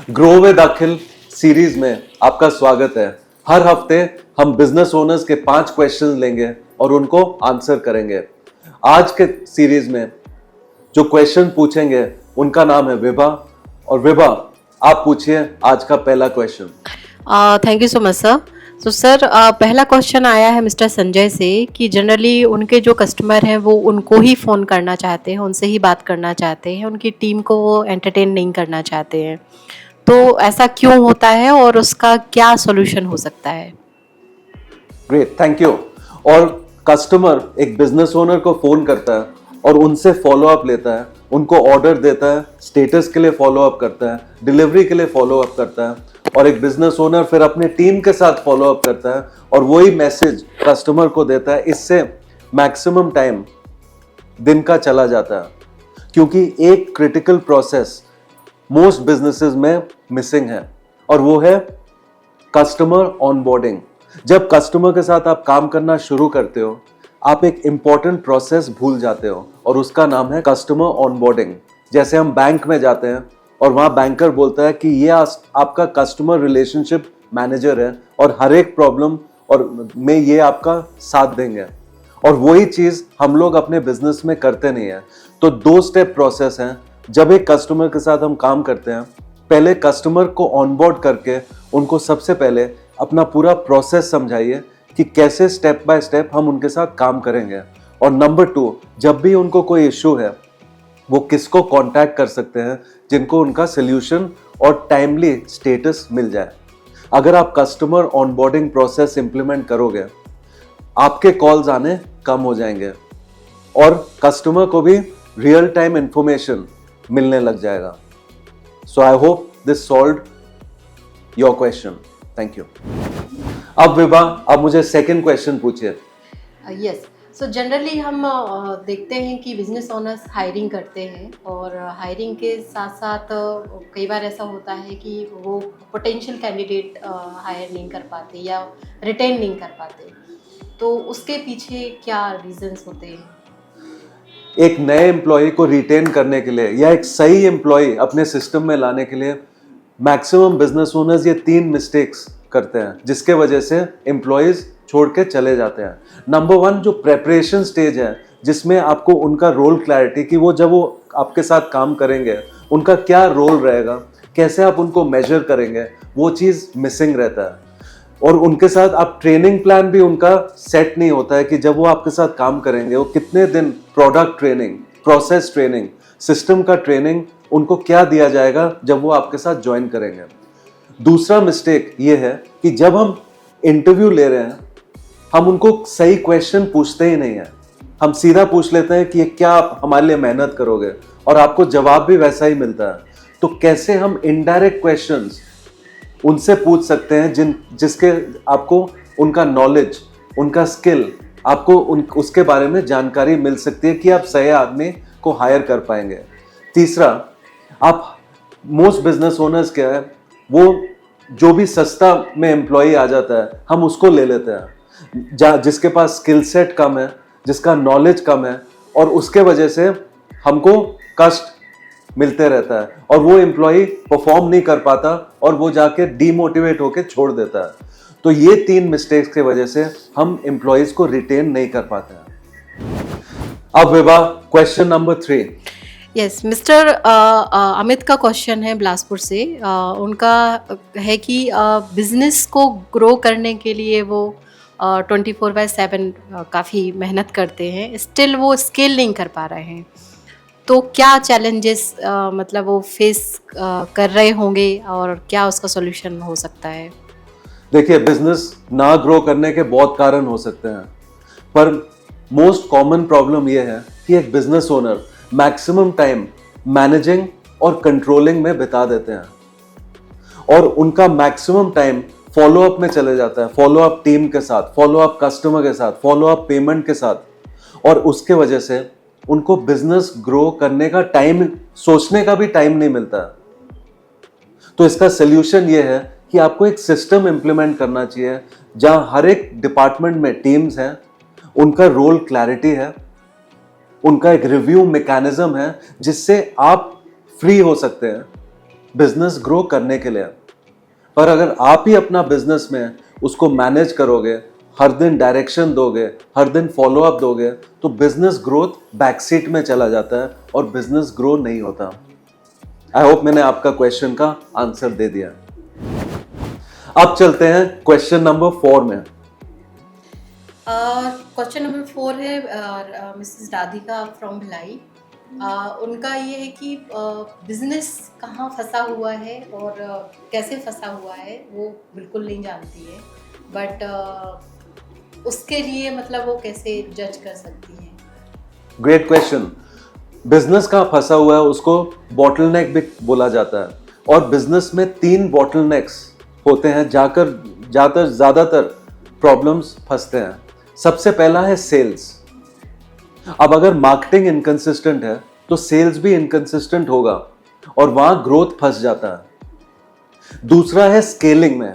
Grow with Akhil series में आपका स्वागत है। हर हफ्ते हम बिजनेस ओनर्स के 5 क्वेश्चन लेंगे और उनको आंसर करेंगे। आज के सीरीज में जो क्वेश्चन पूछेंगे उनका नाम है विभा। और विभा, आप पूछिए आज का पहला question. Thank you so much sir. तो सर पहला क्वेश्चन आया है मिस्टर संजय से कि जनरली उनके जो कस्टमर हैं वो उनको ही फ़ोन करना चाहते हैं, उनसे ही बात करना चाहते हैं, उनकी टीम को वो एंटरटेन नहीं करना चाहते हैं। तो ऐसा क्यों होता है और उसका क्या सॉल्यूशन हो सकता है? Great, thank you. और कस्टमर एक बिजनेस ओनर को फोन करता है और उनसे फॉलो अप लेता है, उनको ऑर्डर देता है, स्टेटस के लिए फॉलो अप करता है, डिलीवरी के लिए फॉलो अप करता है, और एक बिजनेस ओनर फिर अपनी टीम के साथ फॉलो अप करता है और वही मैसेज कस्टमर को देता है। इससे मैक्सिमम टाइम दिन का चला जाता है, क्योंकि एक क्रिटिकल प्रोसेस मोस्ट बिजनेसेस में मिसिंग है और वो है कस्टमर ऑनबोर्डिंग। जब कस्टमर के साथ आप काम करना शुरू करते हो, आप एक इंपॉर्टेंट प्रोसेस भूल जाते हो और उसका नाम है कस्टमर ऑनबोर्डिंग। जैसे हम बैंक में जाते हैं और वहां बैंकर बोलता है कि ये आपका कस्टमर रिलेशनशिप मैनेजर है और हर एक प्रॉब्लम और में ये आपका साथ देंगे, और वही चीज हम लोग अपने बिजनेस में करते नहीं है। तो 2 स्टेप प्रोसेस हैं। जब एक कस्टमर के साथ हम काम करते हैं, पहले कस्टमर को ऑनबोर्ड करके उनको सबसे पहले अपना पूरा प्रोसेस समझाइए कि कैसे स्टेप बाय स्टेप हम उनके साथ काम करेंगे। और नंबर 2, जब भी उनको कोई इश्यू है वो किसको कांटेक्ट कर सकते हैं जिनको उनका सोल्यूशन और टाइमली स्टेटस मिल जाए। अगर आप कस्टमर ऑनबोर्डिंग प्रोसेस इंप्लीमेंट करोगे, आपके कॉल्स आने कम हो जाएंगे और कस्टमर को भी रियल टाइम इंफॉर्मेशन मिलने लग जाएगा। So I hope this solved your question. Thank you. अब विभा, अब मुझे सेकंड क्वेश्चन पूछिए। यस। सो जनरली हम देखते हैं कि बिजनेस ओनर्स हायरिंग करते हैं और हायरिंग के साथ साथ कई बार ऐसा होता है कि वो पोटेंशियल कैंडिडेट हायर नहीं कर पाते या रिटेन नहीं कर पाते। तो उसके पीछे क्या रीजंस होते हैं? एक नए एम्प्लॉय को रिटेन करने के लिए या एक सही एम्प्लॉय अपने सिस्टम में लाने के लिए मैक्सिमम बिजनेस ओनर्स ये 3 मिस्टेक्स करते हैं जिसके वजह से एम्प्लॉयज छोड़ के चले जाते हैं। नंबर 1, जो प्रेपरेशन स्टेज है जिसमें आपको उनका रोल क्लैरिटी कि जब वो आपके साथ काम करेंगे उनका क्या रोल रहेगा, कैसे आप उनको मेजर करेंगे, वो चीज़ मिसिंग रहता है। और उनके साथ आप ट्रेनिंग प्लान भी उनका सेट नहीं होता है कि जब वो आपके साथ काम करेंगे वो कितने दिन product training, process training, system का ट्रेनिंग उनको क्या दिया जाएगा जब वो आपके साथ ज्वाइन करेंगे। दूसरा मिस्टेक ये है कि जब हम इंटरव्यू ले रहे हैं हम उनको सही क्वेश्चन पूछते ही नहीं है। हम सीधा पूछ लेते हैं कि ये क्या आप हमारे लिए मेहनत करोगे, और आपको जवाब भी वैसा ही मिलता है। तो कैसे हम इनडायरेक्ट क्वेश्चंस उनसे पूछ सकते हैं जिसके आपको उनका नॉलेज, उनका स्किल, आपको उसके बारे में जानकारी मिल सकती है कि आप सही आदमी को हायर कर पाएंगे। तीसरा, आप मोस्ट बिजनेस ओनर्स क्या है, वो जो भी सस्ता में एम्प्लॉय आ जाता है हम उसको ले लेते हैं, जिसके पास स्किल सेट कम है, जिसका नॉलेज कम है, और उसके वजह से हमको कष्ट मिलते रहता है और वो एम्प्लॉय परफॉर्म नहीं कर पाता और वो जाके डीमोटिवेट होकर छोड़ देता है। तो ये 3 मिस्टेक्स की वजह से हम एम्प्लॉयज को रिटेन नहीं कर पाते हैं। अब Vibha, question number 3। Yes mister Amit का क्वेश्चन है बिलासपुर से। उनका है कि बिजनेस को ग्रो करने के लिए वो 24/7 काफ़ी मेहनत करते हैं, स्टिल वो स्केल नहीं कर पा रहे हैं। तो क्या चैलेंजेस मतलब वो फेस कर रहे होंगे और क्या उसका सॉल्यूशन हो सकता है? देखिए, बिजनेस ना ग्रो करने के बहुत कारण हो सकते हैं, पर मोस्ट कॉमन प्रॉब्लम यह है कि एक business owner maximum time managing और कंट्रोलिंग में बिता देते हैं और उनका मैक्सिमम टाइम फॉलो अप में चले जाता है, फॉलो अप टीम के साथ, फॉलो अप कस्टमर के साथ, फॉलो अप पेमेंट के साथ, और उसके वजह से उनको बिजनेस ग्रो करने का टाइम, सोचने का भी टाइम नहीं मिलता। तो इसका सोल्यूशन ये है कि आपको एक सिस्टम इंप्लीमेंट करना चाहिए जहां हर एक डिपार्टमेंट में टीम्स हैं, उनका रोल क्लैरिटी है, उनका एक रिव्यू मैकेनिज्म है जिससे आप फ्री हो सकते हैं बिजनेस ग्रो करने के लिए। पर अगर आप ही अपना बिजनेस में उसको मैनेज करोगे, हर दिन डायरेक्शन दोगे, हर दिन फॉलो अप दोगे, तो बिजनेस ग्रोथ बैकसीट में चला जाता है और बिजनेस ग्रो नहीं होता। आई होप मैंने आपका क्वेश्चन का आंसर दे दिया। अब चलते हैं क्वेश्चन नंबर 4 में। क्वेश्चन नंबर 4 है मिसेस राधिका फ्रॉम भिलाई। उनका ये है कि बिजनेस कहाँ फंसा हुआ है और कैसे फंसा हुआ है वो बिल्कुल नहीं जानती है, बट उसके लिए मतलब वो कैसे जज कर सकती है। Great question. बिजनेस कहाँ फंसा हुआ है उसको बॉटलनेक भी बोला जाता है, और बिजनेस में 3 बॉटलनेक्स होते हैं ज्यादातर प्रॉब्लम्स फंसते हैं। सबसे पहला है सेल्स। अब अगर मार्केटिंग इनकंसिस्टेंट है तो सेल्स भी इनकंसिस्टेंट होगा और वहां ग्रोथ फंस जाता है। दूसरा है स्केलिंग में,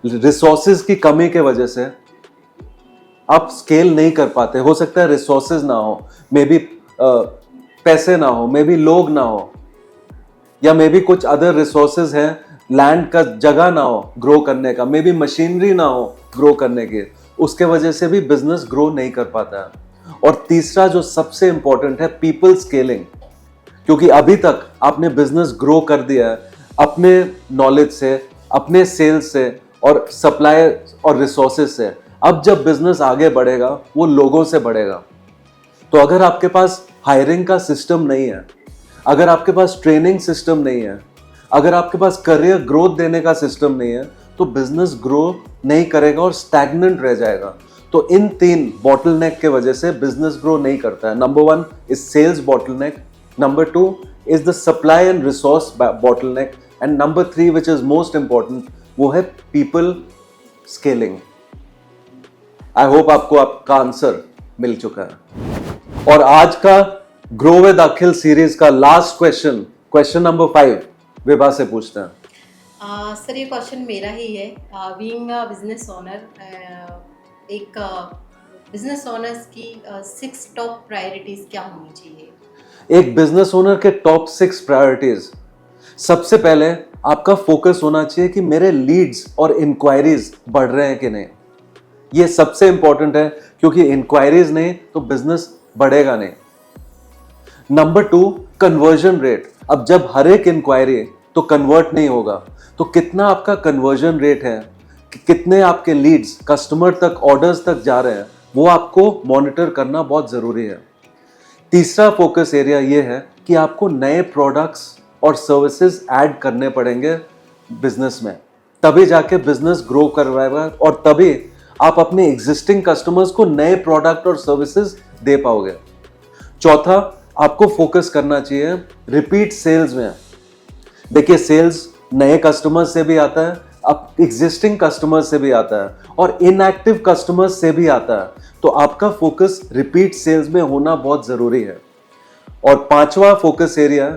रिसोर्सेज की कमी के वजह से आप स्केल नहीं कर पाते। हो सकता है रिसोर्सेज ना हो, मे बी पैसे ना हो, मे बी लोग ना हो, या मे बी कुछ अदर रिसोर्सेज हैं, लैंड का जगह ना हो ग्रो करने का, मे बी मशीनरी ना हो ग्रो करने की, उसके वजह से भी बिजनेस ग्रो नहीं कर पाता है। और तीसरा जो सबसे इंपॉर्टेंट है, पीपल स्केलिंग। क्योंकि अभी तक आपने बिजनेस ग्रो कर दिया है अपने नॉलेज से, अपने सेल्स से और सप्लाई और रिसोर्सेज से। अब जब बिजनेस आगे बढ़ेगा वो लोगों से बढ़ेगा। तो अगर आपके पास हायरिंग का सिस्टम नहीं है, अगर आपके पास ट्रेनिंग सिस्टम नहीं है, अगर आपके पास करियर ग्रोथ देने का सिस्टम नहीं है, तो बिजनेस ग्रो नहीं करेगा और स्टैग्नेंट रह जाएगा। तो इन 3 बॉटलनेक के वजह से बिजनेस ग्रो नहीं करता है। Number 1 is sales bottleneck, number 2 is the supply and resource bottleneck, and number 3 which is most important, वो है पीपल स्केलिंग। आई होप आपको आपका आंसर मिल चुका है। और आज का ग्रो विद अखिल सीरीज का लास्ट क्वेश्चन नंबर 5 विभा से पूछते हैं। सर ये क्वेश्चन मेरा ही है। बीइंग अ बिजनेस ओनर, एक बिजनेस ओनर्स की 6 टॉप प्रायोरिटीज क्या होनी चाहिए? एक बिजनेस ओनर के टॉप 6 प्रायोरिटीज, सबसे पहले आपका फोकस होना चाहिए कि मेरे लीड्स और इंक्वायरीज बढ़ रहे हैं कि नहीं। ये सबसे इंपॉर्टेंट है, क्योंकि इंक्वायरीज नहीं तो बिजनेस बढ़ेगा नहीं। Number 2 conversion rate. अब जब हर एक इंक्वायरी तो कन्वर्ट नहीं होगा, तो कितना आपका कन्वर्जन रेट है, कितने आपके लीड्स कस्टमर तक, ऑर्डर्स तक जा रहे हैं, वो आपको मॉनिटर करना बहुत जरूरी है। तीसरा फोकस एरिया ये है कि आपको नए प्रोडक्ट्स और सर्विसेज ऐड करने पड़ेंगे बिजनेस में, तभी जाके बिजनेस ग्रो कर पाएगा और तभी आप अपने एग्जिस्टिंग कस्टमर्स को नए प्रोडक्ट और सर्विसेज दे पाओगे। चौथा, आपको फोकस करना चाहिए रिपीट सेल्स में। देखिए, सेल्स नए कस्टमर से भी आता है, अब एग्जिस्टिंग कस्टमर से भी आता है और इनएक्टिव कस्टमर से भी आता है। तो आपका फोकस रिपीट सेल्स में होना बहुत जरूरी है। और 5वां फोकस एरिया,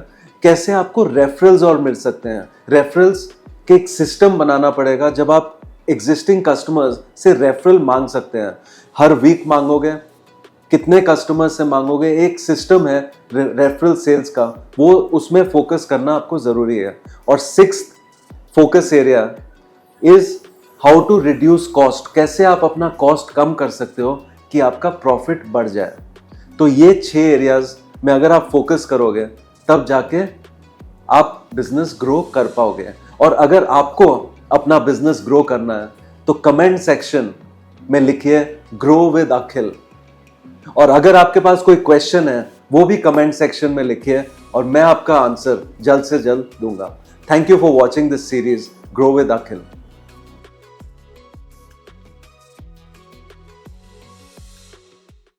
कैसे आपको रेफरल्स और मिल सकते हैं। रेफरल्स के एक सिस्टम बनाना पड़ेगा। जब आप एग्जिस्टिंग कस्टमर्स से रेफरल मांग सकते हैं, हर वीक मांगोगे, कितने कस्टमर से मांगोगे, एक सिस्टम है रेफरल सेल्स का, वो उसमें फोकस करना आपको जरूरी है। और 6th focus area is how to reduce cost. कैसे आप अपना कॉस्ट कम कर सकते हो कि आपका प्रॉफिट बढ़ जाए। तो ये 6 एरियाज में अगर आप फोकस करोगे तब जाके आप बिजनेस ग्रो कर पाओगे। और अगर आपको अपना बिजनेस ग्रो करना है तो कमेंट सेक्शन में लिखिए ग्रो विद अखिल। और अगर आपके पास कोई क्वेश्चन है वो भी कमेंट सेक्शन में लिखिए और मैं आपका आंसर जल्द से जल्द दूंगा। Thank you for watching this series grow with Akhil.